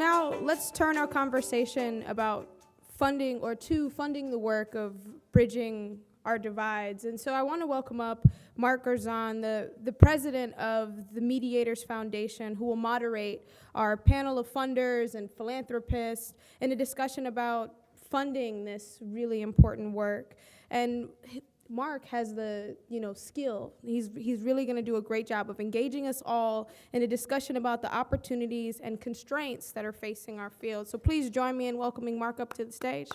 now let's turn our conversation about funding the work of bridging our divides. And so I want to welcome up Mark Garzon, the president of the Mediators Foundation, who will moderate our panel of funders and philanthropists in a discussion about funding this really important work. And Mark has the skill. He's really going to do a great job of engaging us all in a discussion about the opportunities and constraints that are facing our field. So please join me in welcoming Mark up to the stage.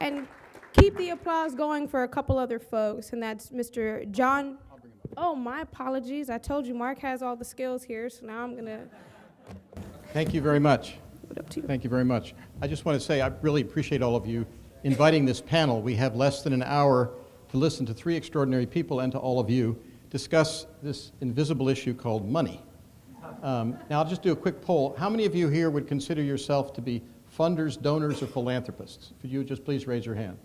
And keep the applause going for a couple other folks, and that's Mr. John. Oh, my apologies. I told you Mark has all the skills here, so now I'm going to. Thank you very much. Thank you very much. I just want to say I really appreciate all of you inviting this panel. We have less than an hour to listen to three extraordinary people and to all of you discuss this invisible issue called money. Now I'll just do a quick poll. How many of you here would consider yourself to be funders, donors, or philanthropists? If you would just please raise your hand.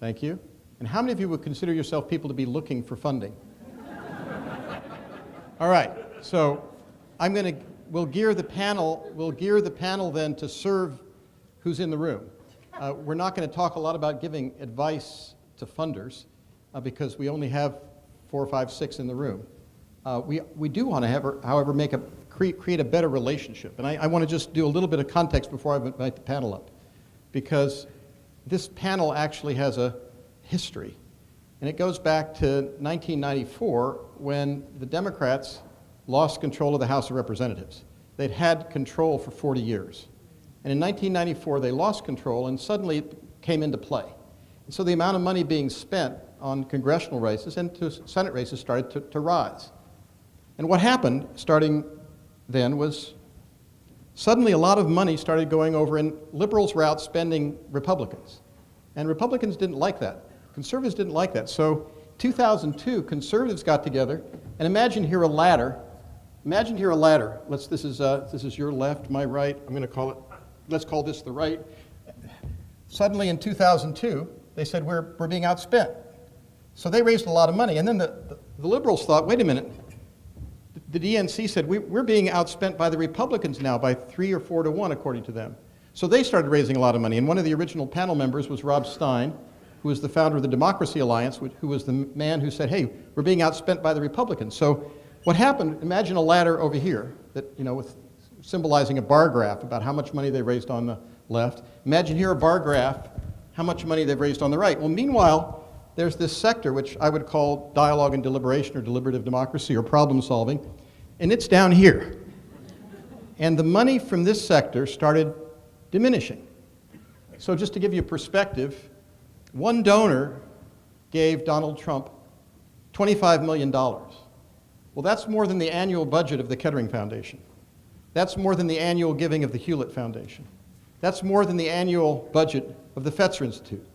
Thank you. And how many of you would consider yourself people to be looking for funding? All right, so we'll gear the panel then to serve who's in the room. We're not going to talk a lot about giving advice to funders because we only have 4, 5, 6 in the room. We do want to, however, create a better relationship. And I want to just do a little bit of context before I invite the panel up, because this panel actually has a history. And it goes back to 1994 when the Democrats lost control of the House of Representatives. They'd had control for 40 years. And in 1994, they lost control, and suddenly it came into play. And so the amount of money being spent on congressional races and to Senate races started to rise. And what happened starting then was suddenly a lot of money started going over, and liberals were outspending Republicans. And Republicans didn't like that. Conservatives didn't like that. So 2002, conservatives got together, and imagine here a ladder. Imagine here a ladder. This is your left, my right. Let's call this the right. Suddenly in 2002, they said we're being outspent. So they raised a lot of money. And then the liberals thought, wait a minute. The DNC said we're being outspent by the Republicans now by 3 or 4 to 1, according to them. So they started raising a lot of money. And one of the original panel members was Rob Stein, who was the founder of the Democracy Alliance, who was the man who said, hey, we're being outspent by the Republicans. So what happened, imagine a ladder over here that, with symbolizing a bar graph about how much money they raised on the left. Imagine here a bar graph, how much money they've raised on the right. Well, meanwhile, there's this sector which I would call dialogue and deliberation or deliberative democracy or problem solving, and it's down here. And the money from this sector started diminishing. So just to give you a perspective, one donor gave Donald Trump $25 million. Well, that's more than the annual budget of the Kettering Foundation. That's more than the annual giving of the Hewlett Foundation. That's more than the annual budget of the Fetzer Institute.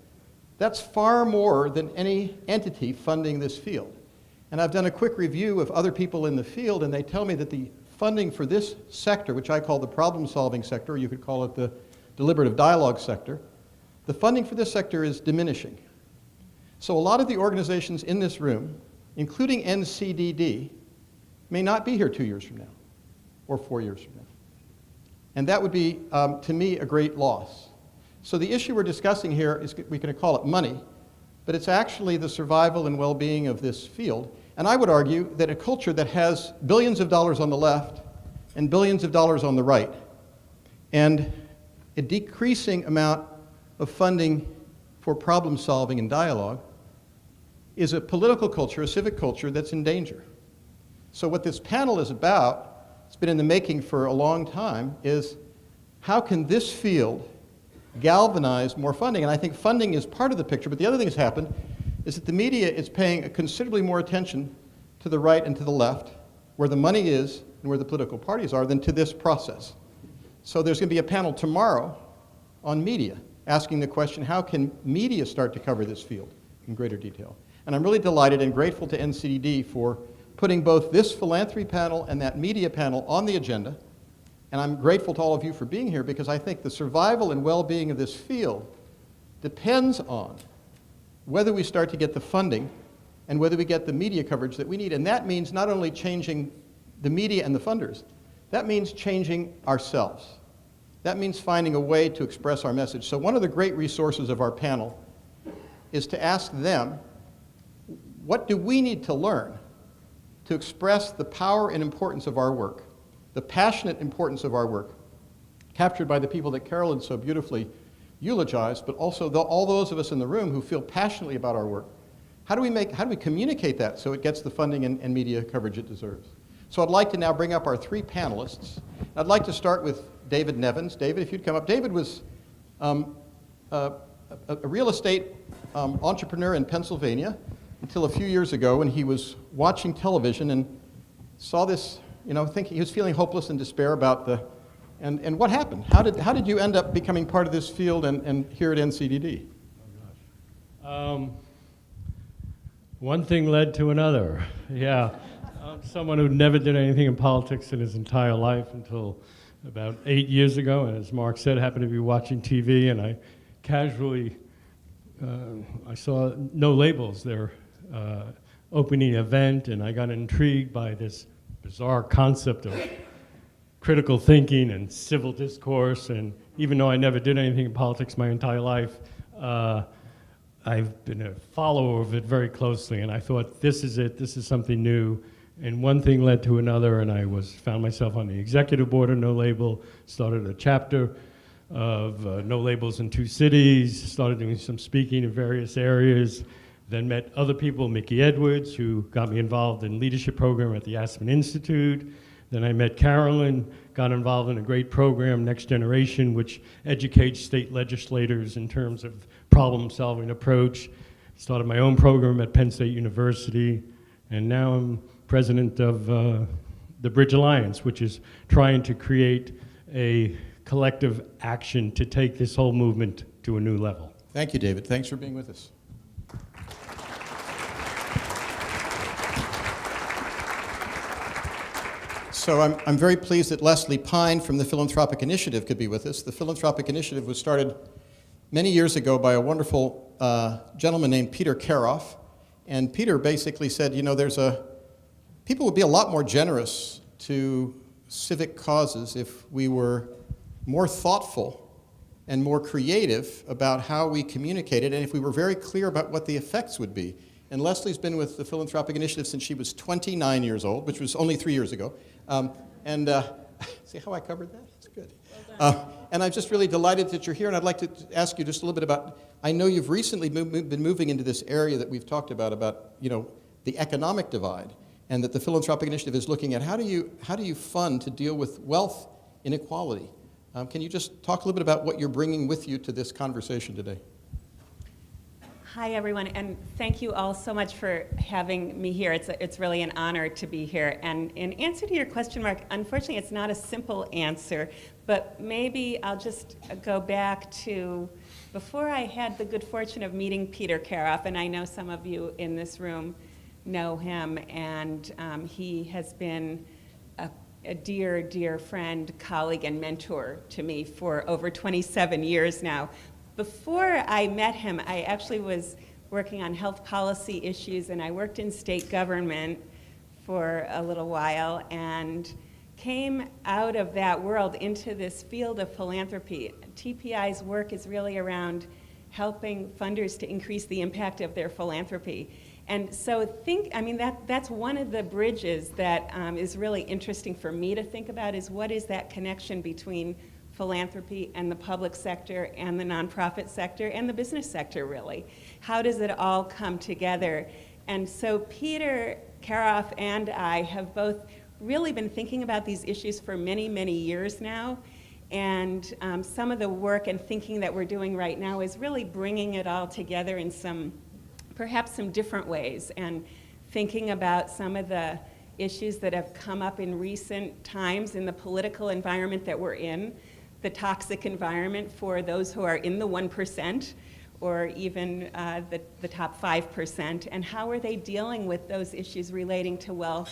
That's far more than any entity funding this field. And I've done a quick review of other people in the field, and they tell me that the funding for this sector, which I call the problem-solving sector, or you could call it the deliberative dialogue sector, the funding for this sector is diminishing. So a lot of the organizations in this room, including NCDD, may not be here 2 years from now or 4 years from now. And that would be, to me, a great loss. So the issue we're discussing here is, we can call it money, but it's actually the survival and well-being of this field. And I would argue that a culture that has billions of dollars on the left and billions of dollars on the right, and a decreasing amount of funding for problem solving and dialogue, is a political culture, a civic culture that's in danger. So what this panel is about, it's been in the making for a long time, is how can this field galvanize more funding? And I think funding is part of the picture, but the other thing that's happened is that the media is paying considerably more attention to the right and to the left, where the money is and where the political parties are, than to this process. So there's going to be a panel tomorrow on media, asking the question, how can media start to cover this field in greater detail? And I'm really delighted and grateful to NCDD for putting both this philanthropy panel and that media panel on the agenda. And I'm grateful to all of you for being here, because I think the survival and well-being of this field depends on whether we start to get the funding and whether we get the media coverage that we need. And that means not only changing the media and the funders, that means changing ourselves. That means finding a way to express our message. So one of the great resources of our panel is to ask them, what do we need to learn to express the power and importance of our work, the passionate importance of our work, captured by the people that Carolyn so beautifully eulogized, but also all those of us in the room who feel passionately about our work. How do we communicate that so it gets the funding and media coverage it deserves? So I'd like to now bring up our three panelists. I'd like to start with David Nevins. David, if you'd come up. David was a real estate entrepreneur in Pennsylvania until a few years ago when he was watching television and saw this, thinking he was feeling hopeless and despair about and what happened? How did you end up becoming part of this field and here at NCDD? Oh, gosh. One thing led to another. Yeah. I'm someone who never did anything in politics in his entire life until about 8 years ago, and as Mark said, happened to be watching TV, and I casually, I saw No Labels, their opening event, and I got intrigued by this bizarre concept of critical thinking and civil discourse, and even though I never did anything in politics my entire life, I've been a follower of it very closely, and I thought, this is it, this is something new. And one thing led to another, and I found myself on the executive board of No Label, started a chapter of No Labels in 2 cities, started doing some speaking in various areas, then met other people, Mickey Edwards, who got me involved in leadership program at the Aspen Institute. Then I met Carolyn, got involved in a great program, Next Generation, which educates state legislators in terms of problem-solving approach. Started my own program at Penn State University, and now I'm president of the Bridge Alliance, which is trying to create a collective action to take this whole movement to a new level. Thank you, David. Thanks for being with us. So I'm very pleased that Leslie Pine from the Philanthropic Initiative could be with us. The Philanthropic Initiative was started many years ago by a wonderful gentleman named Peter Karoff. And Peter basically said, people would be a lot more generous to civic causes if we were more thoughtful and more creative about how we communicated, and if we were very clear about what the effects would be. And Leslie's been with the Philanthropic Initiative since she was 29 years old, which was only 3 years ago. See how I covered that? It's good. Well and I'm just really delighted that you're here, and I'd like to ask you just a little bit about, I know you've recently been moving into this area that we've talked about the economic divide, and that the Philanthropic Initiative is looking at how do you fund to deal with wealth inequality? Can you just talk a little bit about what you're bringing with you to this conversation today? Hi, everyone, and thank you all so much for having me here. It's really an honor to be here. And in answer to your question, Mark, unfortunately, it's not a simple answer, but maybe I'll just go back to before I had the good fortune of meeting Peter Karoff, and I know some of you in this room know him, and he has been a dear, dear friend, colleague, and mentor to me for over 27 years now. Before I met him, I actually was working on health policy issues, and I worked in state government for a little while and came out of that world into this field of philanthropy. TPI's work is really around helping funders to increase the impact of their philanthropy. And so that's one of the bridges that is really interesting for me to think about, is what is that connection between philanthropy and the public sector and the nonprofit sector and the business sector, really. How does it all come together? And so Peter Karoff and I have both really been thinking about these issues for many, many years now. And some of the work and thinking that we're doing right now is really bringing it all together in perhaps some different ways, and thinking about some of the issues that have come up in recent times in the political environment that we're in, the toxic environment for those who are in the 1% or even the top 5%, and how are they dealing with those issues relating to wealth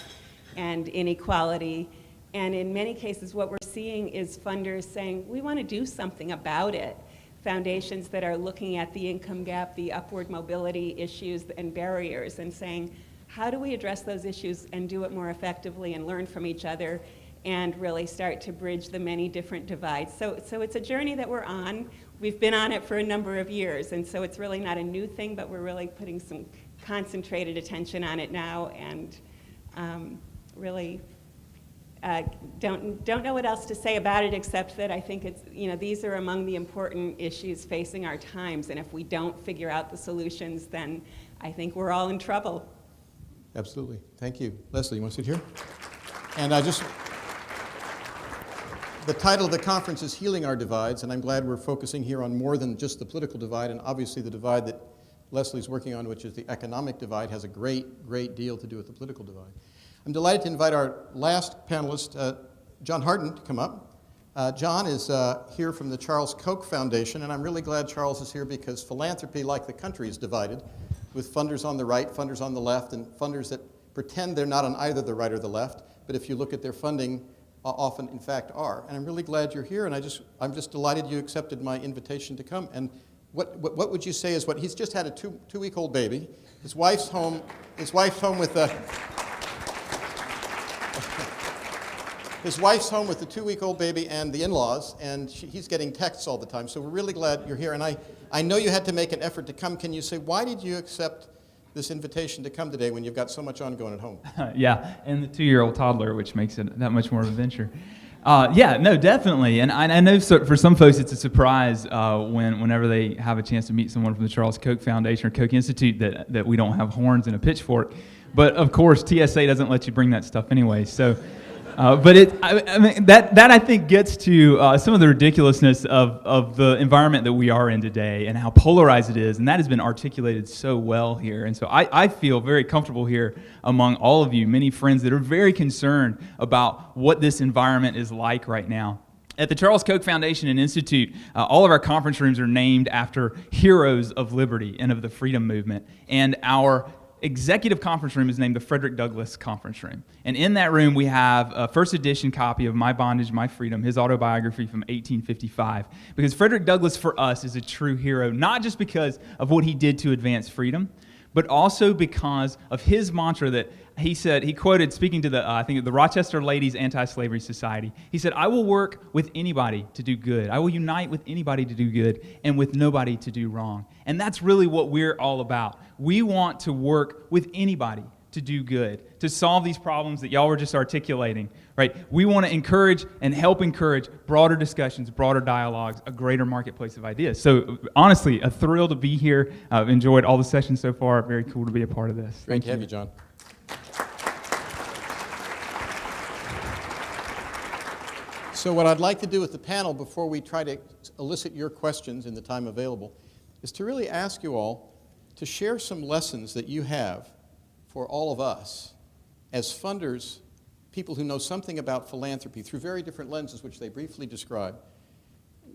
and inequality. And in many cases, what we're seeing is funders saying, we want to do something about it. foundations that are looking at the income gap, the upward mobility issues and barriers, and saying, how do we address those issues and do it more effectively and learn from each other and really start to bridge the many different divides. So it's a journey that we're on. We've been on it for a number of years, and so it's really not a new thing, but we're really putting some concentrated attention on it now, and really don't know what else to say about it, except that I think it's, these are among the important issues facing our times, and if we don't figure out the solutions, then I think we're all in trouble. Absolutely. Thank you. Leslie, you want to sit here? And the title of the conference is Healing Our Divides, and I'm glad we're focusing here on more than just the political divide, and obviously the divide that Leslie's working on, which is the economic divide, has a great deal to do with the political divide. I'm delighted to invite our last panelist, John Harden, to come up. John is here from the Charles Koch Foundation, and I'm really glad Charles is here because philanthropy, like the country, is divided, with funders on the right, funders on the left, and funders that pretend they're not on either the right or the left, but if you look at their funding, often in fact are. And I'm really glad you're here, and I'm just delighted you accepted my invitation to come. And what would you say is what he's just had a two-week-old baby. His wife's home with the his wife's home with the two-week-old baby and the in-laws, and he's getting texts all the time. So we're really glad you're here. And I know you had to make an effort to come. Can you say, why did you accept this invitation to come today when you've got so much ongoing at home? Yeah, and the 2-year-old toddler, which makes it that much more of a venture. Yeah, no, definitely. And I know for some folks it's a surprise whenever they have a chance to meet someone from the Charles Koch Foundation or Koch Institute that we don't have horns and a pitchfork. But of course, TSA doesn't let you bring that stuff anyway. So, but I mean, that I think gets to some of the ridiculousness of the environment that we are in today and how polarized it is, and that has been articulated so well here. And so I feel very comfortable here among all of you, many friends that are very concerned about what this environment is like right now. At the Charles Koch Foundation and Institute, all of our conference rooms are named after heroes of liberty and of the freedom movement, and our executive conference room is named the Frederick Douglass Conference Room. And in that room, we have a first edition copy of My Bondage, My Freedom, his autobiography from 1855. Because Frederick Douglass, for us, is a true hero, not just because of what he did to advance freedom, but also because of his mantra that he said, he quoted, speaking to the Rochester Ladies Anti-Slavery Society, he said, "I will work with anybody to do good. I will unite with anybody to do good and with nobody to do wrong." And that's really what we're all about. We want to work with anybody to do good, to solve these problems that y'all were just articulating, right? We want to encourage and help encourage broader discussions, broader dialogues, a greater marketplace of ideas. So honestly, a thrill to be here. I've enjoyed all the sessions so far. Very cool to be a part of this. Great to have you, John. So what I'd like to do with the panel before we try to elicit your questions in the time available is to really ask you all to share some lessons that you have for all of us as funders, people who know something about philanthropy through very different lenses, which they briefly describe.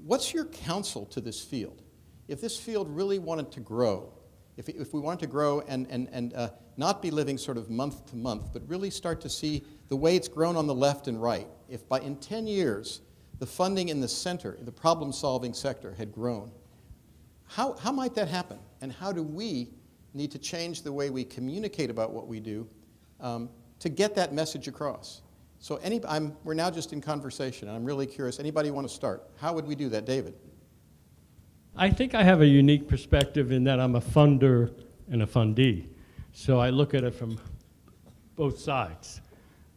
What's your counsel to this field? If this field really wanted to grow, if we wanted to grow and not be living sort of month to month, but really start to see the way it's grown on the left and right, if in 10 years the funding in the center, the problem-solving sector had grown, how might that happen? And how do we need to change the way we communicate about what we do to get that message across? So we're now just in conversation, and I'm really curious. Anybody want to start? How would we do that, David? I think I have a unique perspective in that I'm a funder and a fundee. So I look at it from both sides.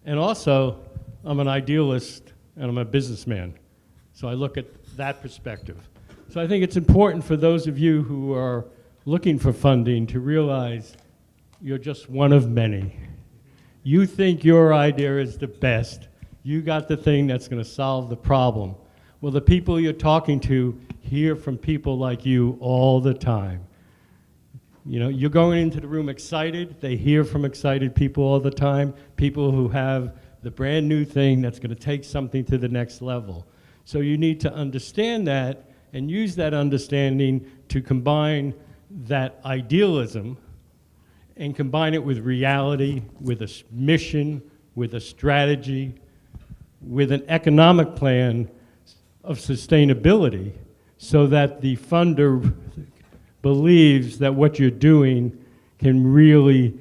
And also, I'm an idealist and I'm a businessman. So I look at that perspective. So I think it's important for those of you who are looking for funding to realize you're just one of many. You think your idea is the best. You got the thing that's going to solve the problem. Well, the people you're talking to hear from people like you all the time. You know, you're going into the room excited. They hear from excited people all the time, people who have the brand new thing that's going to take something to the next level. So you need to understand that and use that understanding to combine that idealism and combine it with reality, with a mission, with a strategy, with an economic plan of sustainability so that the funder believes that what you're doing can really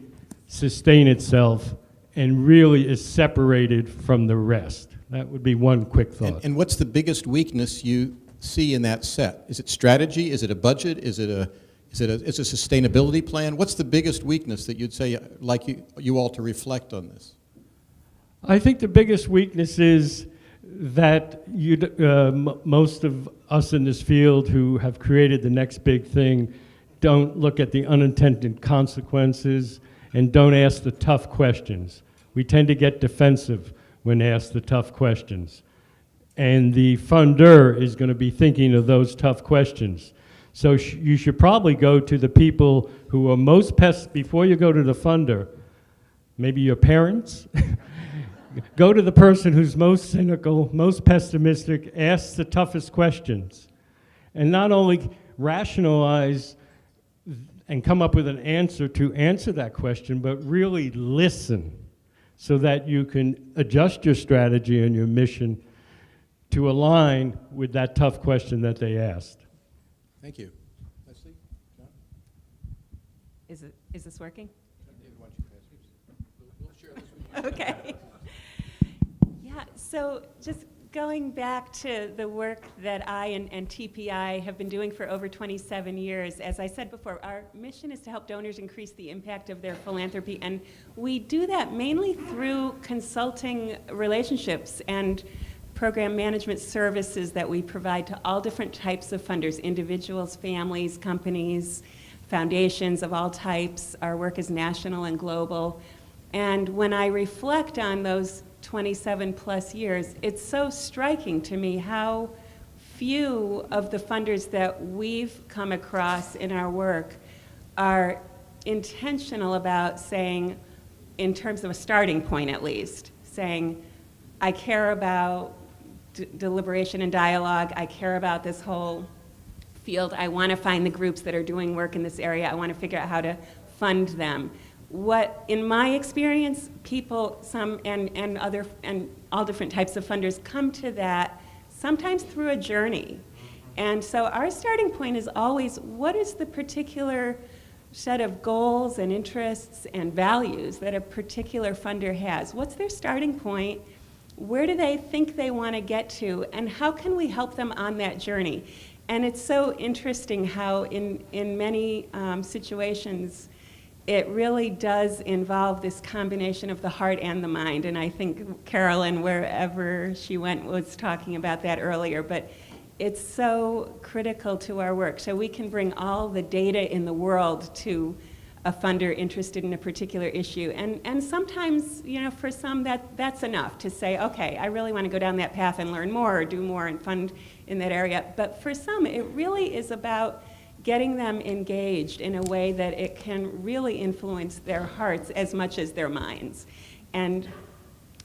sustain itself and really is separated from the rest. That would be one quick thought. And what's the biggest weakness you see in that set? Is it strategy? Is it a budget? Is it a sustainability plan? What's the biggest weakness that you'd say, like you all to reflect on this? I think the biggest weakness is that most of us in this field who have created the next big thing don't look at the unintended consequences and don't ask the tough questions. We tend to get defensive when asked the tough questions. And the funder is going to be thinking of those tough questions. So you should probably go to the people who are most before you go to the funder, maybe your parents. Go to the person who's most cynical, most pessimistic, ask the toughest questions. And not only rationalize and come up with an answer to answer that question, but really listen so that you can adjust your strategy and your mission to align with that tough question that they asked. Thank you. Leslie? John? Is this working? David, why don't you pass? We'll share this with you. Okay. Yeah, so just going back to the work that I and TPI have been doing for over 27 years, as I said before, our mission is to help donors increase the impact of their philanthropy, and we do that mainly through consulting relationships and program management services that we provide to all different types of funders, individuals, families, companies, foundations of all types. Our work is national and global. And when I reflect on those 27 plus years, it's so striking to me how few of the funders that we've come across in our work are intentional about saying, in terms of a starting point at least, saying, I care about deliberation and dialogue, I care about this whole field, I want to find the groups that are doing work in this area, I want to figure out how to fund them. What, in my experience, people, some and other and all different types of funders come to that sometimes through a journey. And so our starting point is always, what is the particular set of goals and interests and values that a particular funder has? What's their starting point? Where do they think they want to get to? And how can we help them on that journey? And it's so interesting how in many situations, it really does involve this combination of the heart and the mind. And I think Carolyn, wherever she went, was talking about that earlier. But it's so critical to our work. So we can bring all the data in the world to a funder interested in a particular issue. And sometimes, you know, for some that's enough to say, okay, I really want to go down that path and learn more or do more and fund in that area. But for some, it really is about getting them engaged in a way that it can really influence their hearts as much as their minds. And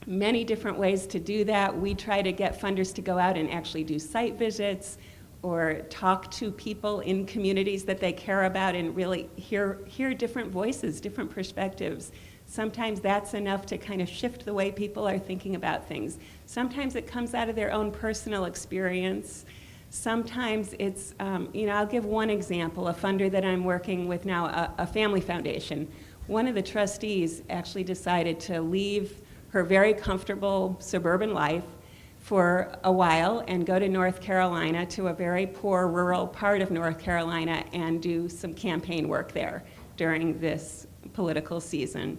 many different ways to do that. We try to get funders to go out and actually do site visits or talk to people in communities that they care about and really hear different voices, different perspectives. Sometimes that's enough to kind of shift the way people are thinking about things. Sometimes it comes out of their own personal experience. Sometimes it's, I'll give one example, a funder that I'm working with now, a family foundation. One of the trustees actually decided to leave her very comfortable suburban life for a while and go to North Carolina, to a very poor rural part of North Carolina, and do some campaign work there during this political season.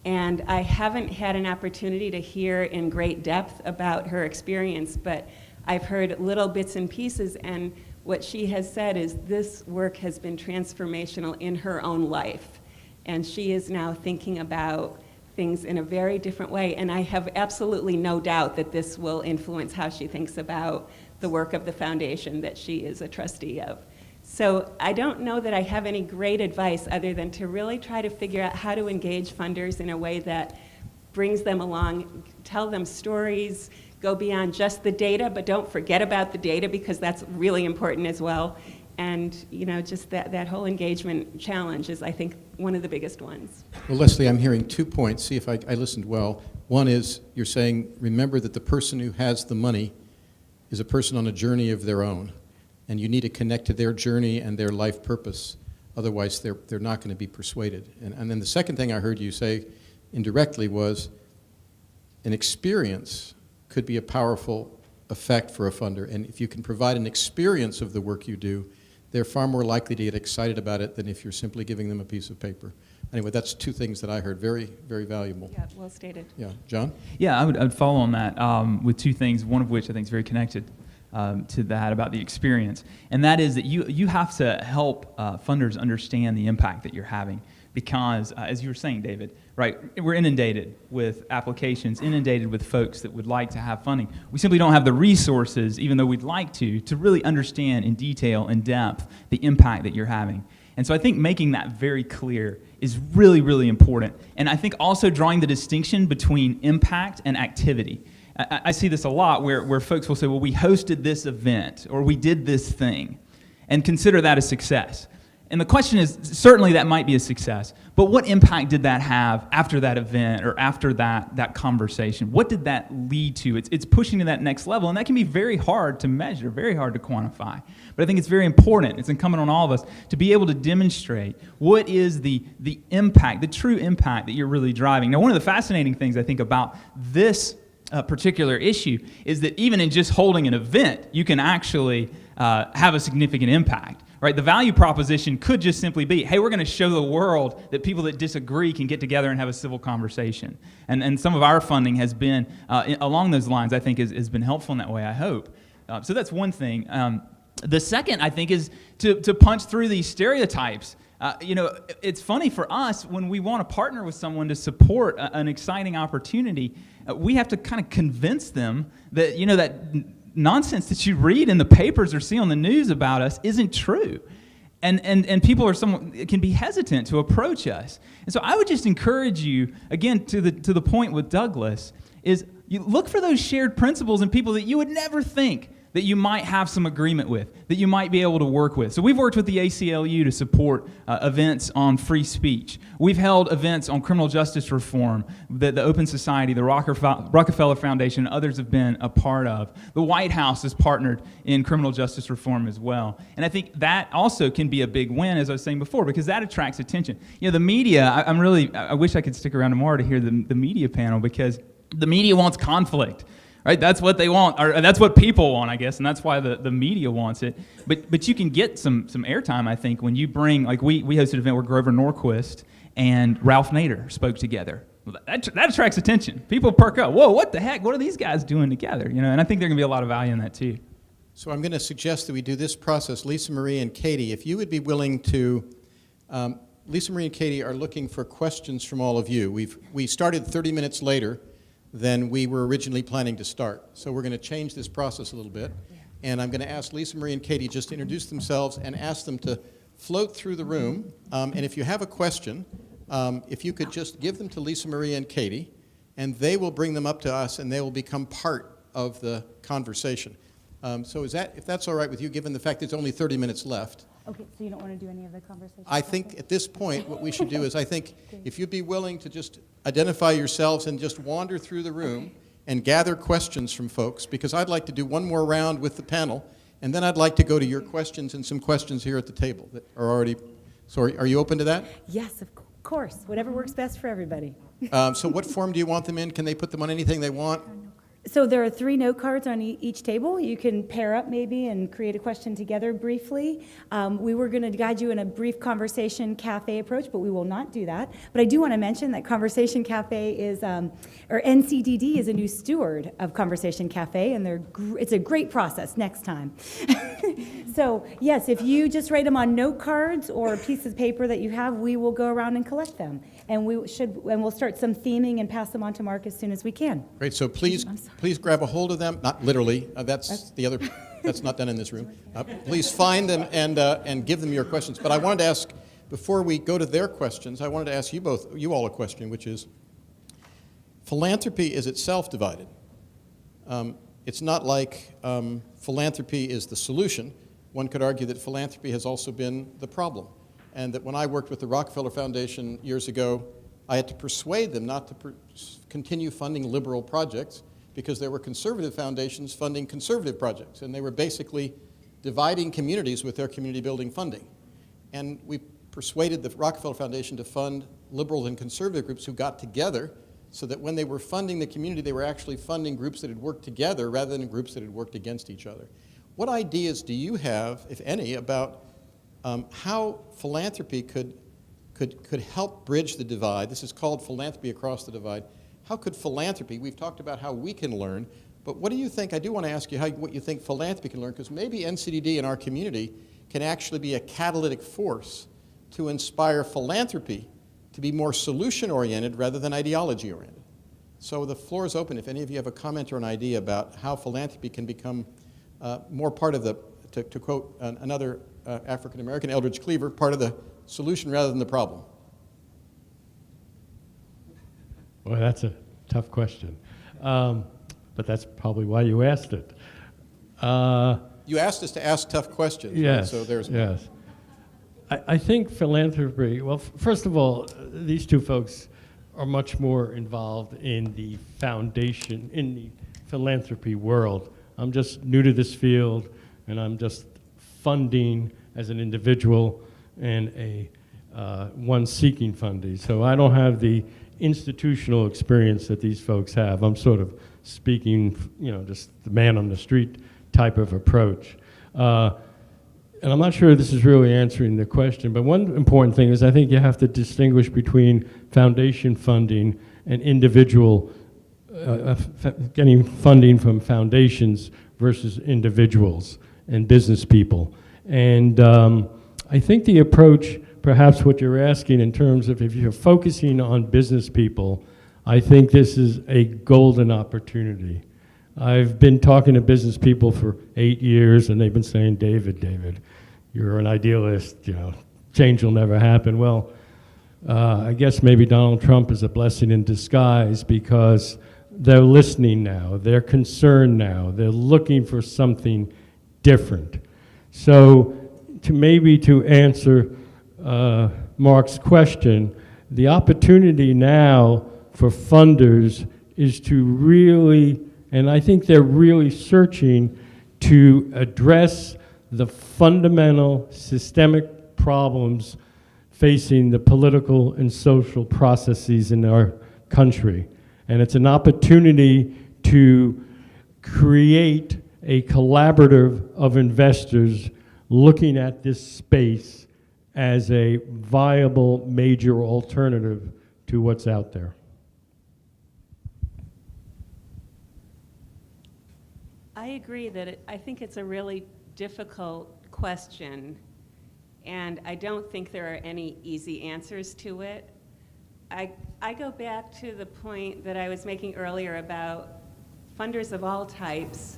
And I haven't had an opportunity to hear in great depth about her experience, but I've heard little bits and pieces, and what she has said is this work has been transformational in her own life. And she is now thinking about things in a very different way, and I have absolutely no doubt that this will influence how she thinks about the work of the foundation that she is a trustee of. So I don't know that I have any great advice other than to really try to figure out how to engage funders in a way that brings them along, tell them stories, go beyond just the data, but don't forget about the data because that's really important as well. And just that whole engagement challenge is, I think, one of the biggest ones. Well, Leslie, I'm hearing 2 points. See if I listened well. One is you're saying, remember that the person who has the money is a person on a journey of their own. And you need to connect to their journey and their life purpose. Otherwise, they're not going to be persuaded. And then the second thing I heard you say indirectly was an experience could be a powerful effect for a funder. And if you can provide an experience of the work you do, they're far more likely to get excited about it than if you're simply giving them a piece of paper. Anyway, that's two things that I heard. Very, very valuable. Yeah, well stated. Yeah. John? Yeah, I would follow on that with two things, one of which I think is very connected to that about the experience. And that is that you have to help funders understand the impact that you're having because, as you were saying, David, right, we're inundated with applications, inundated with folks that would like to have funding. We simply don't have the resources, even though we'd like to really understand in detail, in depth, the impact that you're having. And so I think making that very clear is really, really important. And I think also drawing the distinction between impact and activity. I see this a lot where folks will say, well, we hosted this event or we did this thing and consider that a success. And the question is, certainly that might be a success, but what impact did that have after that event or after that conversation? What did that lead to? It's pushing to that next level, and that can be very hard to measure, very hard to quantify. But I think it's very important, it's incumbent on all of us, to be able to demonstrate what is the impact, the true impact that you're really driving. Now, one of the fascinating things I think about this particular issue is that even in just holding an event, you can actually have a significant impact. Right? The value proposition could just simply be, hey, we're going to show the world that people that disagree can get together and have a civil conversation. And some of our funding has been, along those lines, I think has been helpful in that way, I hope. So that's one thing. The second, I think, is to punch through these stereotypes. It's funny for us when we want to partner with someone to support an exciting opportunity, we have to kind of convince them that, that nonsense that you read in the papers or see on the news about us isn't true. And people can be hesitant to approach us. And so I would just encourage you, again, to the point with Douglas, is you look for those shared principles in people that you would never think that you might have some agreement with, that you might be able to work with. So we've worked with the ACLU to support events on free speech. We've held events on criminal justice reform that the Open Society, the Rockefeller Foundation, and others have been a part of. The White House has partnered in criminal justice reform as well. And I think that also can be a big win, as I was saying before, because that attracts attention. The media, I wish I could stick around tomorrow to hear the media panel, because the media wants conflict. Right, that's what they want, or that's what people want, I guess, and that's why the media wants it. But you can get some airtime, I think, when you bring, like we hosted an event where Grover Norquist and Ralph Nader spoke together. Well, that attracts attention. People perk up. Whoa, what the heck? What are these guys doing together? And I think there's going to be a lot of value in that too. So I'm going to suggest that we do this process. Lisa Marie and Katie, if you would be willing to, Lisa Marie and Katie are looking for questions from all of you. We started 30 minutes later than we were originally planning to start. So we're going to change this process a little bit. And I'm going to ask Lisa Marie and Katie just to introduce themselves and ask them to float through the room. And if you have a question, if you could just give them to Lisa Marie and Katie, and they will bring them up to us, and they will become part of the conversation. So if that's all right with you, given the fact there's only 30 minutes left. Okay, so you don't want to do any of the conversation? I think at this point what we should do is, I think if you'd be willing to just identify yourselves and just wander through the room and gather questions from folks, because I'd like to do one more round with the panel, and then I'd like to go to your questions and some questions here at the table that are already, so are you open to that? Yes, of course. Whatever works best for everybody. So what form do you want them in? Can they put them on anything they want? So there are 3 note cards on each table. You can pair up maybe and create a question together briefly. We were going to guide you in a brief conversation cafe approach, but we will not do that. But I do want to mention that Conversation Cafe is, or NCDD is a new steward of Conversation Cafe, and it's a great process next time. So yes, if you just write them on note cards or a piece of paper that you have, we will go around and collect them. And we'll start some theming and pass them on to Mark as soon as we can. Great, so please grab a hold of them, not literally, that's not done in this room. Please find them and give them your questions. But I wanted to ask, before we go to their questions, I wanted to ask you all a question, which is, philanthropy is itself divided. It's not like philanthropy is the solution. One could argue that philanthropy has also been the problem. And that when I worked with the Rockefeller Foundation years ago, I had to persuade them not to continue funding liberal projects because there were conservative foundations funding conservative projects. And they were basically dividing communities with their community building funding. And we persuaded the Rockefeller Foundation to fund liberal and conservative groups who got together so that when they were funding the community, they were actually funding groups that had worked together rather than groups that had worked against each other. What ideas do you have, if any, about how philanthropy could help bridge the divide? This is called Philanthropy Across the Divide. How could philanthropy, we've talked about how we can learn, but what do you think, I do want to ask you what you think philanthropy can learn, because maybe NCDD in our community can actually be a catalytic force to inspire philanthropy to be more solution-oriented rather than ideology-oriented. So the floor is open if any of you have a comment or an idea about how philanthropy can become more part of the, to quote another African-American, Eldridge Cleaver, part of the solution rather than the problem. Well, that's a tough question, but that's probably why you asked it. You asked us to ask tough questions, Yes, right? So there's yes. I think philanthropy, well, first of all, these two folks are much more involved in the foundation, in the philanthropy world. I'm just new to this field, and I'm just funding as an individual and one seeking funding. So I don't have the institutional experience that these folks have. I'm sort of speaking, just the man on the street type of approach. And I'm not sure this is really answering the question, but one important thing is I think you have to distinguish between foundation funding and individual, getting funding from foundations versus individuals and business people. And I think the approach, perhaps what you're asking in terms of if you're focusing on business people, I think this is a golden opportunity. I've been talking to business people for 8 years, and they've been saying, David, you're an idealist, change will never happen. Well, I guess maybe Donald Trump is a blessing in disguise because they're listening now, they're concerned now, they're looking for something different. So to answer Mark's question, the opportunity now for funders is to really, and I think they're really searching to address the fundamental systemic problems facing the political and social processes in our country. And it's an opportunity to create a collaborative of investors looking at this space as a viable major alternative to what's out there. I agree that I think it's a really difficult question, and I don't think there are any easy answers to it. I go back to the point that I was making earlier about funders of all types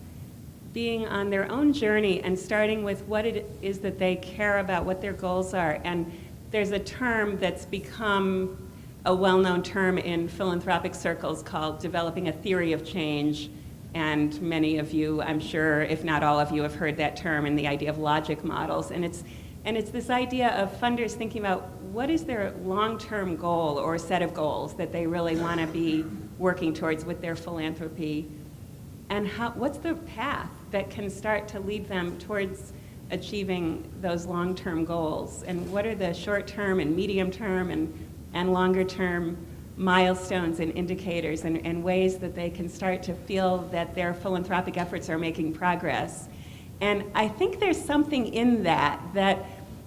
being on their own journey and starting with what it is that they care about, what their goals are. And there's a term that's become a well-known term in philanthropic circles called developing a theory of change. And many of you, I'm sure, if not all of you, have heard that term and the idea of logic models. And it's this idea of funders thinking about what is their long-term goal or set of goals that they really want to be working towards with their philanthropy, and what's the path that can start to lead them towards achieving those long-term goals, and what are the short-term and medium-term and longer-term milestones and indicators and ways that they can start to feel that their philanthropic efforts are making progress. And I think there's something in that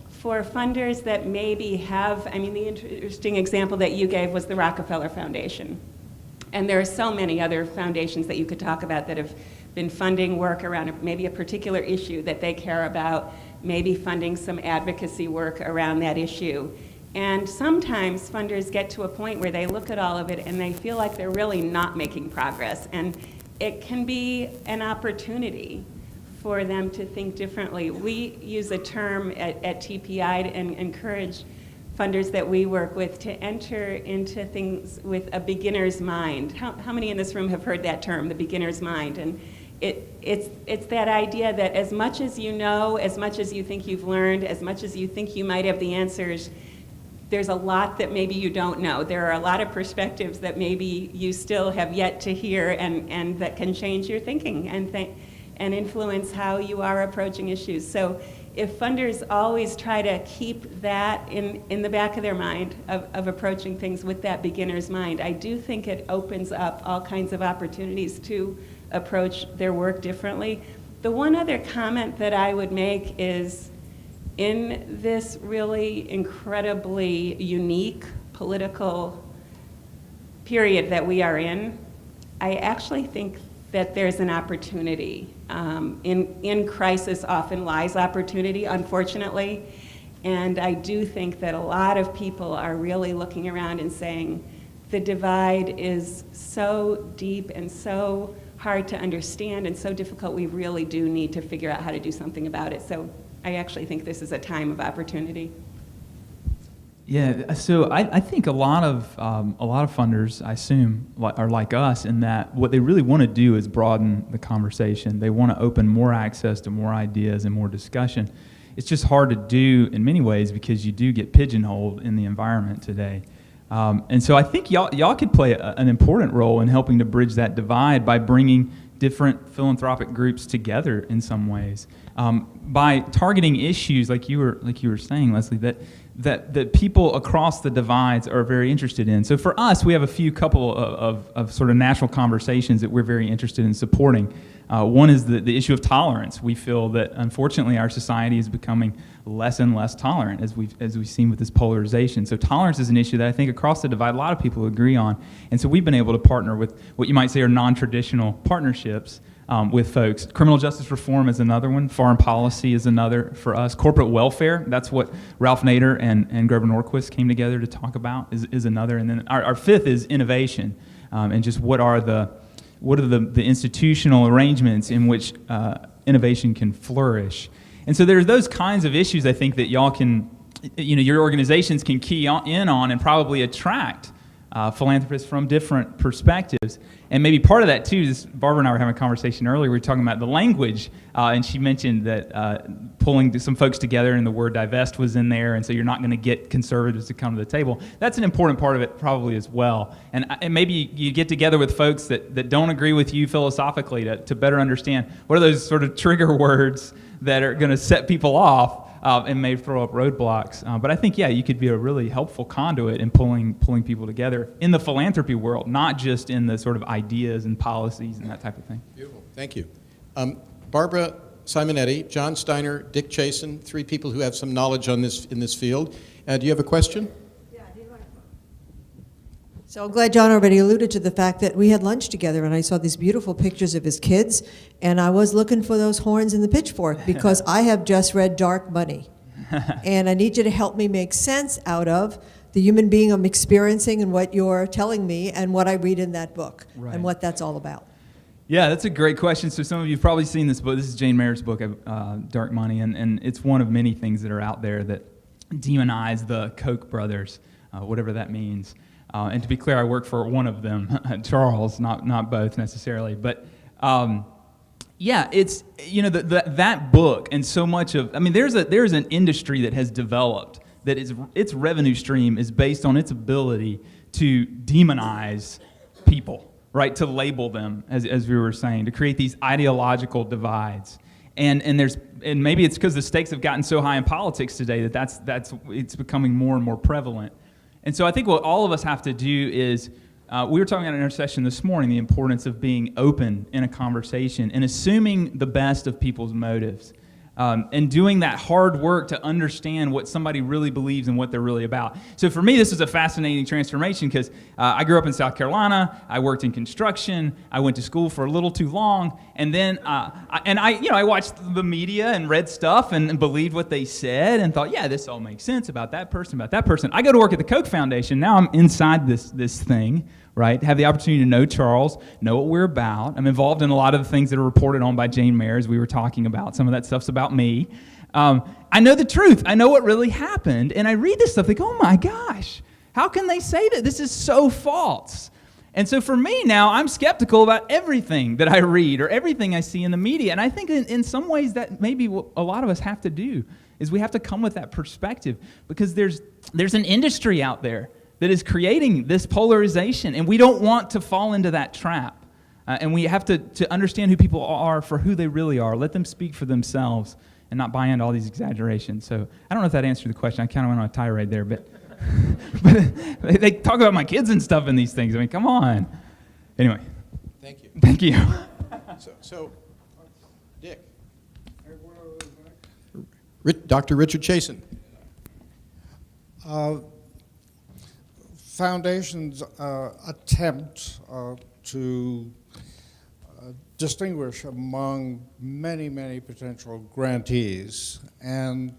for funders that maybe have, the interesting example that you gave was the Rockefeller Foundation. And there are so many other foundations that you could talk about that have been funding work around maybe a particular issue that they care about, maybe funding some advocacy work around that issue. And sometimes funders get to a point where they look at all of it and they feel like they're really not making progress. And it can be an opportunity for them to think differently. We use a term at TPI and encourage funders that we work with to enter into things with a beginner's mind. How many in this room have heard that term, the beginner's mind? And it's that idea that as much as you know, as much as you think you've learned, as much as you think you might have the answers, there's a lot that maybe you don't know. There are a lot of perspectives that maybe you still have yet to hear and that can change your thinking. and influence how you are approaching issues. So if funders always try to keep that in the back of their mind of approaching things with that beginner's mind, I do think it opens up all kinds of opportunities to approach their work differently. The one other comment that I would make is, in this really incredibly unique political period that we are in, I actually think that there's an opportunity. In crisis often lies opportunity, unfortunately. And I do think that a lot of people are really looking around and saying, the divide is so deep and so hard to understand and so difficult, we really do need to figure out how to do something about it. So I actually think this is a time of opportunity. Yeah, so I think a lot of funders, I assume, are like us in that what they really want to do is broaden the conversation. They want to open more access to more ideas and more discussion. It's just hard to do in many ways because you do get pigeonholed in the environment today. And so I think y'all could play an important role in helping to bridge that divide by bringing different philanthropic groups together in some ways, by targeting issues like you were saying, Leslie, that people across the divides are very interested in. So for us, we have a couple of sort of national conversations that we're very interested in supporting. One is the issue of tolerance. We feel that unfortunately our society is becoming less and less tolerant as we've seen with this polarization. So tolerance is an issue that I think across the divide a lot of people agree on. And so we've been able to partner with what you might say are non-traditional partnerships with folks. Criminal justice reform is another one. Foreign policy is another for us. Corporate welfare, that's what Ralph Nader and Grover Norquist came together to talk about, is another. And then our fifth is innovation, and just what are the institutional arrangements in which innovation can flourish. And so there's those kinds of issues I think that y'all can, your organizations can key in on and probably attract philanthropists from different perspectives. And maybe part of that too is, Barbara and I were having a conversation earlier, we were talking about the language, and she mentioned that pulling some folks together and the word divest was in there, and so you're not going to get conservatives to come to the table. That's an important part of it probably as well. And maybe you get together with folks that don't agree with you philosophically to better understand what are those sort of trigger words that are going to set people off, and may throw up roadblocks. But I think, you could be a really helpful conduit in pulling people together in the philanthropy world, not just in the sort of ideas and policies and that type of thing. Beautiful. Thank you. Barbara Simonetti, John Steiner, Dick Chasen, three people who have some knowledge on this in this field. Do you have a question? So I'm glad John already alluded to the fact that we had lunch together and I saw these beautiful pictures of his kids, and I was looking for those horns and the pitchfork because I have just read Dark Money. And I need you to help me make sense out of the human being I'm experiencing and what you're telling me and what I read in that book, right, and what that's all about. Yeah, that's a great question. So some of you have probably seen this book. This is Jane Mayer's book, Dark Money, and it's one of many things that are out there that demonize the Koch brothers, whatever that means. And to be clear, I work for one of them, Charles, not both necessarily. But it's that book and so much of, there's an industry that has developed that its revenue stream is based on its ability to demonize people, right? To label them, as we were saying, to create these ideological divides. And maybe it's because the stakes have gotten so high in politics today that it's becoming more and more prevalent. And so I think what all of us have to do is, we were talking at an intercession this morning, the importance of being open in a conversation and assuming the best of people's motives, and doing that hard work to understand what somebody really believes and what they're really about. So for me, this was a fascinating transformation because I grew up in South Carolina. I worked in construction. I went to school for a little too long, and then I watched the media and read stuff and believed what they said and thought, this all makes sense about that person. I go to work at the Koch Foundation. Now I'm inside this thing, right? Have the opportunity to know Charles, know what we're about. I'm involved in a lot of the things that are reported on by Jane Mayer, as we were talking about. Some of that stuff's about me. I know the truth. I know what really happened. And I read this stuff, like, oh my gosh, how can they say that? This is so false. And so for me now, I'm skeptical about everything that I read or everything I see in the media. And I think in some ways that maybe what a lot of us have to do is we have to come with that perspective, because there's an industry out there that is creating this polarization, and we don't want to fall into that trap. And we have to understand who people are for who they really are. Let them speak for themselves and not buy into all these exaggerations. So I don't know if that answered the question. I kind of went on a tirade there, but, but they talk about my kids and stuff in these things. I mean, come on. Anyway. Thank you. Thank you. So Dick. Dr. Richard Chasen. Foundations attempt to distinguish among many, many potential grantees. And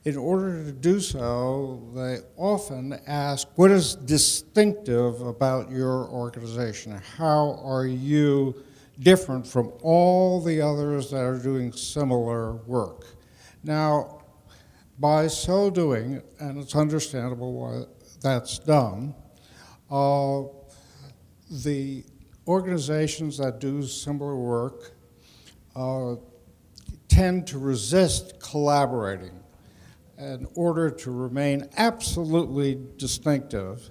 in order to do so, they often ask, what is distinctive about your organization? How are you different from all the others that are doing similar work? Now, by so doing, and it's understandable why that's done, the organizations that do similar work tend to resist collaborating in order to remain absolutely distinctive.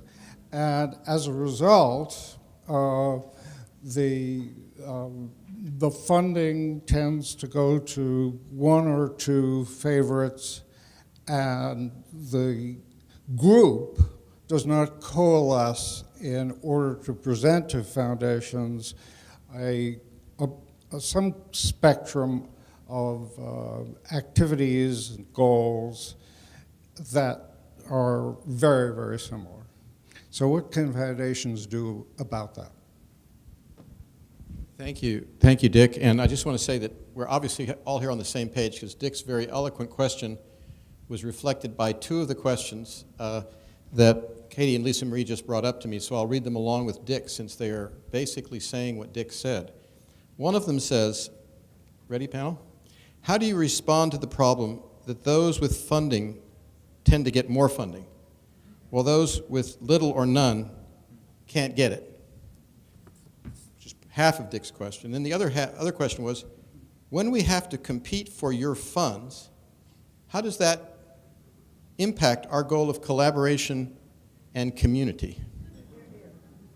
And as a result, the funding tends to go to one or two favorites, and the group does not coalesce in order to present to foundations some spectrum of activities and goals that are very, very similar. So what can foundations do about that? Thank you, Dick. And I just want to say that we're obviously all here on the same page, because Dick's very eloquent question was reflected by two of the questions that Katie and Lisa Marie just brought up to me, so I'll read them along with Dick, since they are basically saying what Dick said. One of them says, ready, panel? How do you respond to the problem that those with funding tend to get more funding, while those with little or none can't get it? Just half of Dick's question. Then the other question was, when we have to compete for your funds, how does that impact our goal of collaboration and community?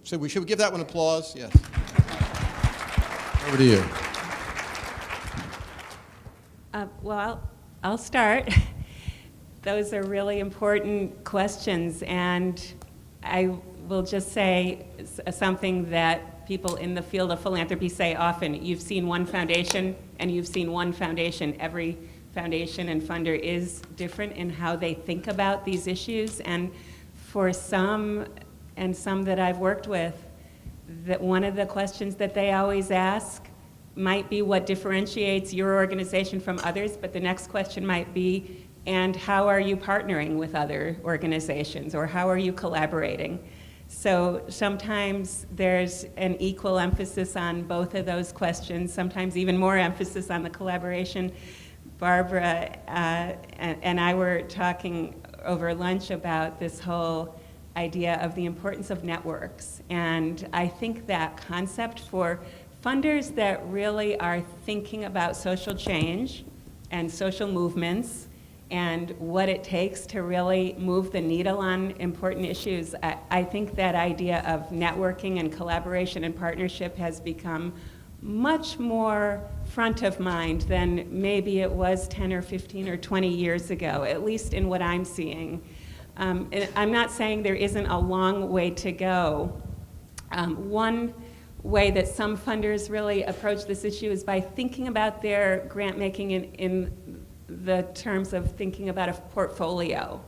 So should we give that one applause? Yes. Over to you. Well, I'll start. Those are really important questions, and I will just say something that people in the field of philanthropy say often. You've seen one foundation, and you've seen one foundation. Every foundation and funder is different in how they think about these issues, and for some, and some that I've worked with, that one of the questions that they always ask might be what differentiates your organization from others, but the next question might be, and how are you partnering with other organizations, or how are you collaborating? So sometimes there's an equal emphasis on both of those questions, sometimes even more emphasis on the collaboration. Barbara and I were talking over lunch about this whole idea of the importance of networks. And I think that concept for funders that really are thinking about social change and social movements and what it takes to really move the needle on important issues, I think that idea of networking and collaboration and partnership has become much more front of mind than maybe it was 10 or 15 or 20 years ago, at least in what I'm seeing. And I'm not saying there isn't a long way to go. One way that some funders really approach this issue is by thinking about their grant making in the terms of thinking about a portfolio.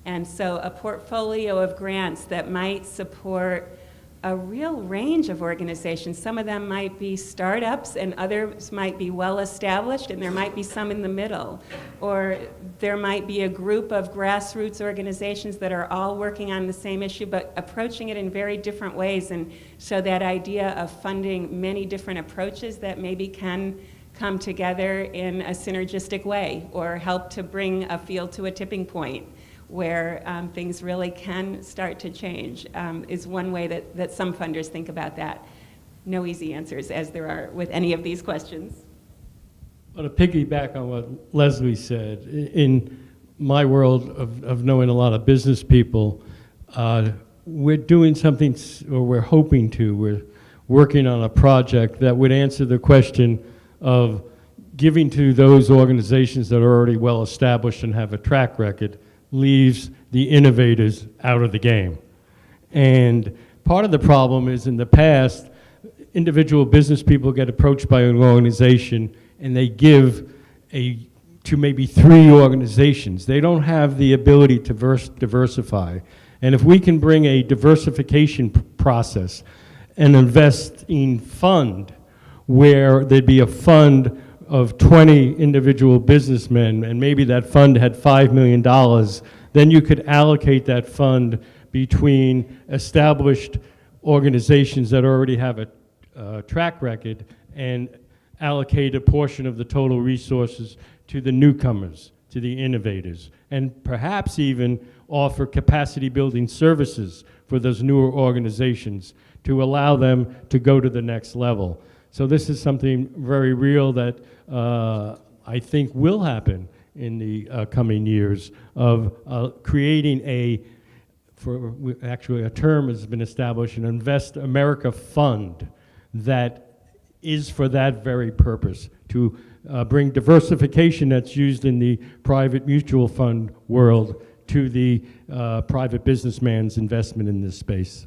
And so a portfolio of grants that might support a real range of organizations. Some of them might be startups, and others might be well established, and there might be some in the middle. Or there might be a group of grassroots organizations that are all working on the same issue, but approaching it in very different ways. And so that idea of funding many different approaches that maybe can come together in a synergistic way, or help to bring a field to a tipping point where things really can start to change, is one way that some funders think about that. No easy answers, as there are with any of these questions. Well, to piggyback on what Leslie said, in my world of knowing a lot of business people, we're doing something, or we're hoping to. working on a project that would answer the question of giving to those organizations that are already well established and have a track record leaves the innovators out of the game. And part of the problem is in the past, individual business people get approached by an organization and they give to maybe 3 organizations. They don't have the ability to diversify. And if we can bring a diversification process, an investing fund, where there'd be a fund of 20 individual businessmen, and maybe that fund had $5 million, then you could allocate that fund between established organizations that already have a track record and allocate a portion of the total resources to the newcomers, to the innovators, and perhaps even offer capacity building services for those newer organizations to allow them to go to the next level. So this is something very real that I think will happen in the coming years of creating actually a term has been established, an Invest America Fund that is for that very purpose, to bring diversification that's used in the private mutual fund world to the private businessman's investment in this space.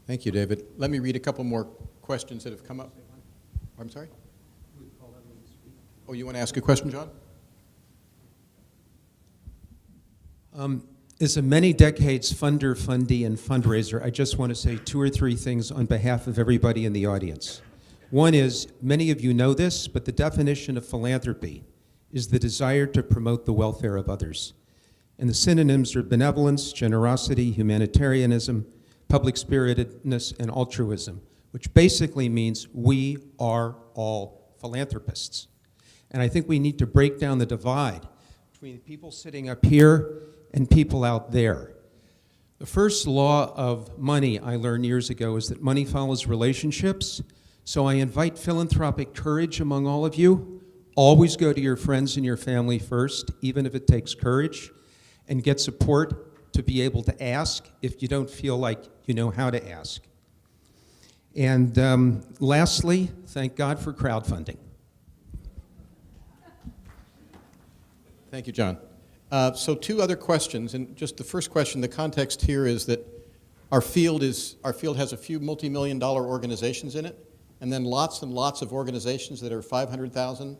Thank you, David. Let me read a couple more questions that have come up. I'm sorry? Oh, you want to ask a question, John? As a many decades funder, fundee, and fundraiser, I just want to say 2 or 3 things on behalf of everybody in the audience. One is, many of you know this, but the definition of philanthropy is the desire to promote the welfare of others. And the synonyms are benevolence, generosity, humanitarianism, public spiritedness, and altruism, which basically means we are all philanthropists. And I think we need to break down the divide between people sitting up here and people out there. The first law of money I learned years ago is that money follows relationships. So I invite philanthropic courage among all of you. Always go to your friends and your family first, even if it takes courage, and get support to be able to ask if you don't feel like you know how to ask. And lastly, thank God for crowdfunding. Thank you, John. So 2 other questions, and just the first question, the context here is that our field has a few multi-million-dollar organizations in it, and then lots and lots of organizations that are 500,000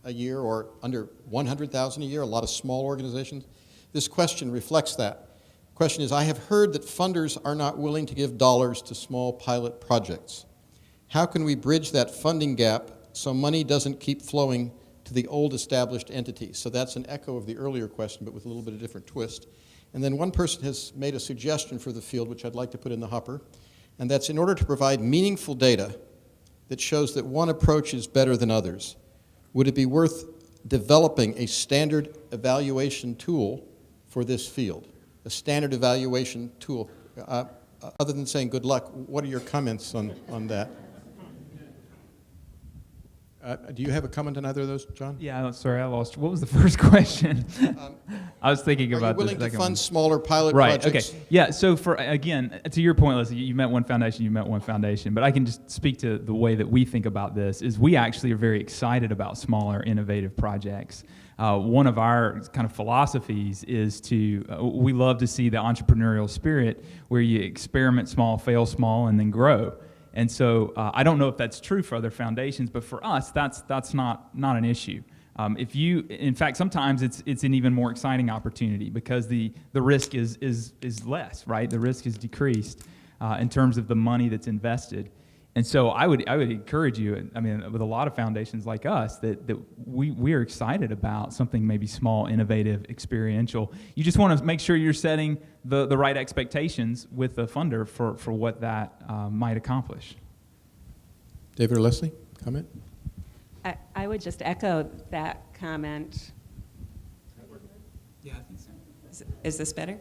a year or under 100,000 a year, a lot of small organizations. This question reflects that. The question is, I have heard that funders are not willing to give dollars to small pilot projects. How can we bridge that funding gap so money doesn't keep flowing to the old established entities? So that's an echo of the earlier question, but with a little bit of different twist. And then one person has made a suggestion for the field, which I'd like to put in the hopper, and that's in order to provide meaningful data that shows that one approach is better than others, would it be worth developing a standard evaluation tool for this field? A standard evaluation tool. Other than saying good luck, what are your comments on that? Do you have a comment on either of those, John? Yeah, sorry, I lost. What was the first question? I was thinking about this. Are you willing to fund smaller pilot projects? projects? Okay. Yeah, so again, to your point, Leslie, you met one foundation, but I can just speak to the way that we think about this is we actually are very excited about smaller, innovative projects. One of our kind of philosophies is we love to see the entrepreneurial spirit where you experiment small, fail small, and then grow. And so I don't know if that's true for other foundations, but for us, that's not an issue. In fact, sometimes it's an even more exciting opportunity because the risk is less, right? The risk is decreased in terms of the money that's invested. And so I would encourage you, I mean, with a lot of foundations like us, that we are excited about something maybe small, innovative, experiential. You just want to make sure you're setting the right expectations with the funder for what that might accomplish. David or Leslie, comment? I would just echo that comment. Yeah, I think so. Is this better?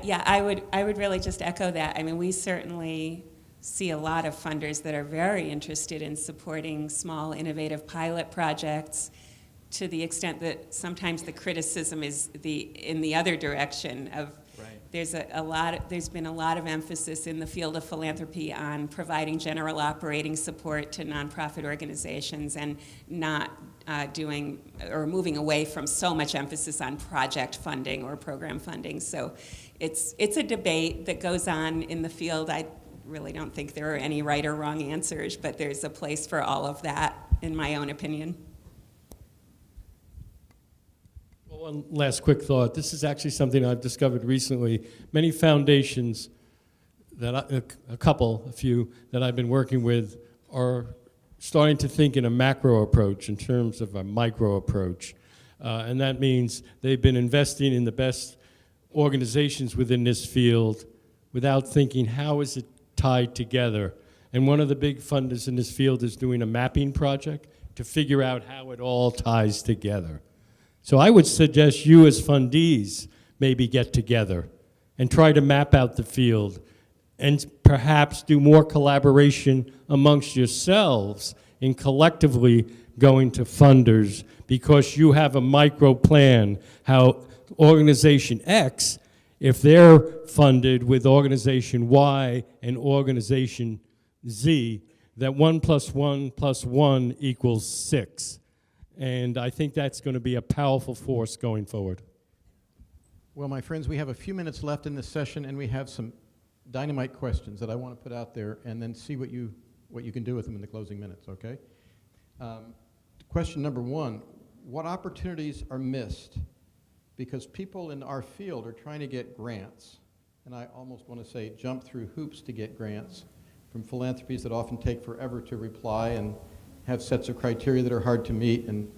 Yeah, I would really just echo that. I mean, we certainly see a lot of funders that are very interested in supporting small, innovative pilot projects, to the extent that sometimes the criticism is in the other direction of there's been a lot of emphasis in the field of philanthropy on providing general operating support to nonprofit organizations and not doing or moving away from so much emphasis on project funding or program funding. So it's a debate that goes on in the field. I really don't think there are any right or wrong answers, but there's a place for all of that, in my own opinion. Well, one last quick thought. This is actually something I've discovered recently. Many foundations, a few that I've been working with, are starting to think in a macro approach in terms of a micro approach. And that means they've been investing in the best organizations within this field without thinking, how is it tied together? And one of the big funders in this field is doing a mapping project to figure out how it all ties together. So I would suggest you as fundees maybe get together and try to map out the field and perhaps do more collaboration amongst yourselves in collectively going to funders, because you have a micro plan how organization X, if they're funded with organization Y and organization Z, that 1 + 1 + 1 = 6. And I think that's going to be a powerful force going forward. Well, my friends, we have a few minutes left in this session, and we have some dynamite questions that I want to put out there, and then see what you can do with them in the closing minutes, okay? Question number 1, what opportunities are missed because people in our field are trying to get grants, and I almost want to say jump through hoops to get grants from philanthropies that often take forever to reply and have sets of criteria that are hard to meet and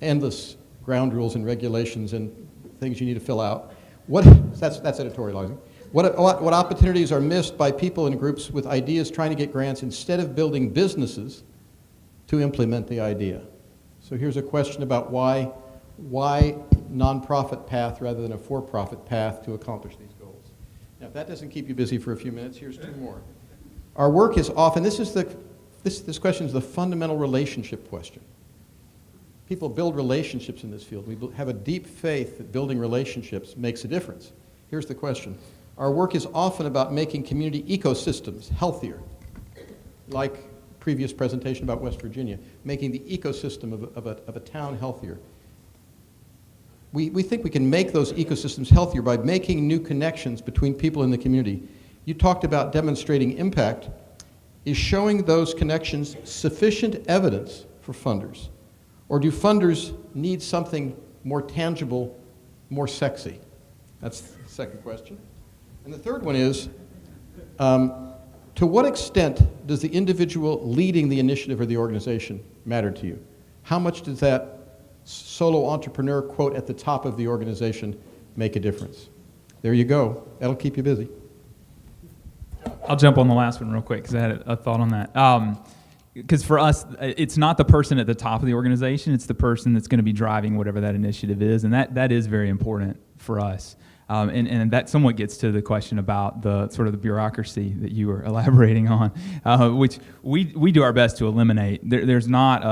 endless ground rules and regulations and things you need to fill out. That's editorializing. What opportunities are missed by people in groups with ideas trying to get grants instead of building businesses to implement the idea? So here's a question about why nonprofit path rather than a for-profit path to accomplish these goals. Now, if that doesn't keep you busy for a few minutes, here's 2 more. Our work is often, this question is the fundamental relationship question. People build relationships in this field. We have a deep faith that building relationships makes a difference. Here's the question. Our work is often about making community ecosystems healthier, like previous presentation about West Virginia, making the ecosystem of a town healthier. We think we can make those ecosystems healthier by making new connections between people in the community. You talked about demonstrating impact. Is showing those connections sufficient evidence for funders? Or do funders need something more tangible, more sexy? That's the second question. And the third one is, to what extent does the individual leading the initiative or the organization matter to you? How much does that solo entrepreneur quote at the top of the organization make a difference? There you go. That'll keep you busy. I'll jump on the last one real quick because I had a thought on that. Because for us, it's not the person at the top of the organization, it's the person that's going to be driving whatever that initiative is, and that is very important for us. And that somewhat gets to the question about the sort of the bureaucracy that you were elaborating on, which we do our best to eliminate. There's not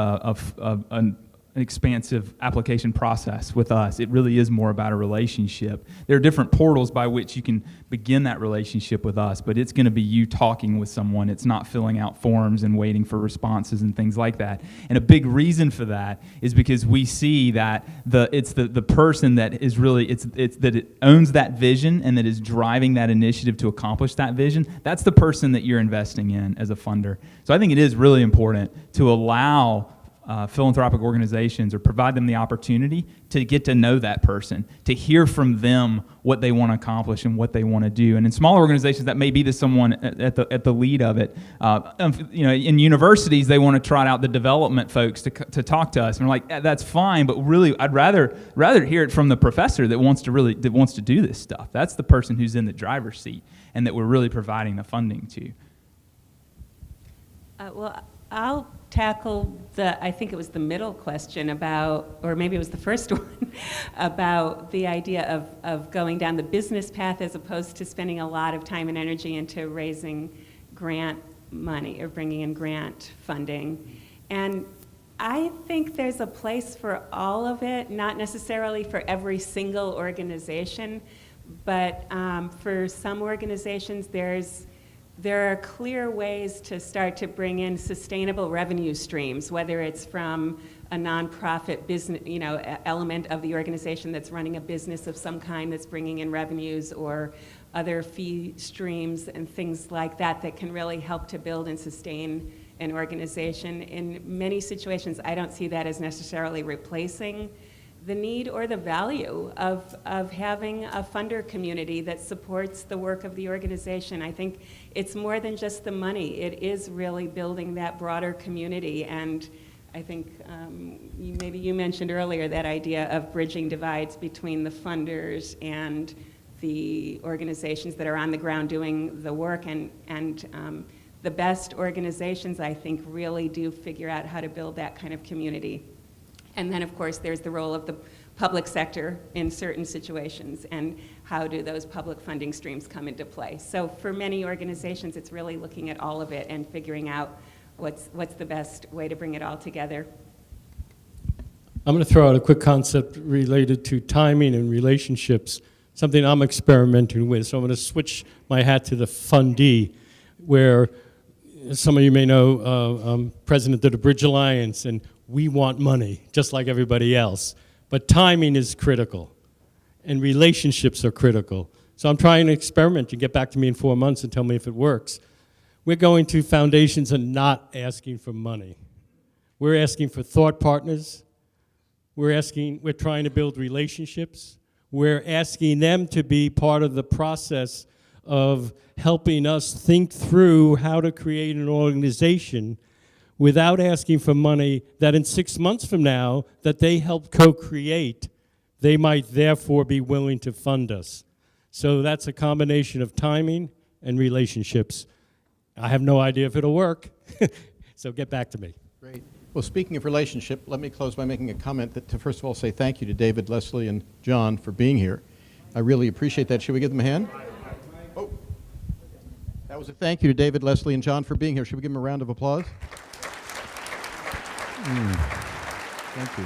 an expansive application process with us. It really is more about a relationship. There are different portals by which you can begin that relationship with us, but it's going to be you talking with someone. It's not filling out forms and waiting for responses and things like that. And a big reason for that is because we see that it's the person that is really that it owns that vision and that is driving that initiative to accomplish that vision. That's the person that you're investing in as a funder. So I think it is really important to allow philanthropic organizations or provide them the opportunity to get to know that person, to hear from them what they want to accomplish and what they want to do. And in smaller organizations, that may be to someone at the lead of it. In universities, they want to trot out the development folks to talk to us, and we're like, that's fine, but really, I'd rather hear it from the professor that wants to do this stuff. That's the person who's in the driver's seat and that we're really providing the funding to. Well, I'll tackle I think it was the middle question about, or maybe it was the first one, about the idea of going down the business path as opposed to spending a lot of time and energy into raising grant money or bringing in grant funding. And I think there's a place for all of it, not necessarily for every single organization, But for some organizations, there are clear ways to start to bring in sustainable revenue streams, whether it's from a nonprofit business, element of the organization that's running a business of some kind that's bringing in revenues, or other fee streams and things like that that can really help to build and sustain an organization. In many situations, I don't see that as necessarily replacing the need or the value of having a funder community that supports the work of the organization. I think it's more than just the money. It is really building that broader community. And I think maybe you mentioned earlier that idea of bridging divides between the funders and the organizations that are on the ground doing the work. And the best organizations, I think, really do figure out how to build that kind of community. And then, of course, there's the role of the public sector in certain situations, and how do those public funding streams come into play. So for many organizations, it's really looking at all of it and figuring out what's the best way to bring it all together. I'm going to throw out a quick concept related to timing and relationships, something I'm experimenting with. So I'm going to switch my hat to the fundee, where some of you may know I'm president of the Bridge Alliance, and we want money, just like everybody else. But timing is critical, and relationships are critical. So I'm trying to experiment. You get back to me in 4 months and tell me if it works. We're going to foundations and not asking for money. We're asking for thought partners. We're trying to build relationships. We're asking them to be part of the process of helping us think through how to create an organization without asking for money that in 6 months from now that they help co-create, they might therefore be willing to fund us. So that's a combination of timing and relationships. I have no idea if it'll work, so get back to me. Great. Well, speaking of relationship, let me close by making a comment that to first of all say thank you to David, Leslie, and John for being here. I really appreciate that. Should we give them a hand? Oh, that was a thank you to David, Leslie, and John for being here. Should we give them a round of applause? Thank you.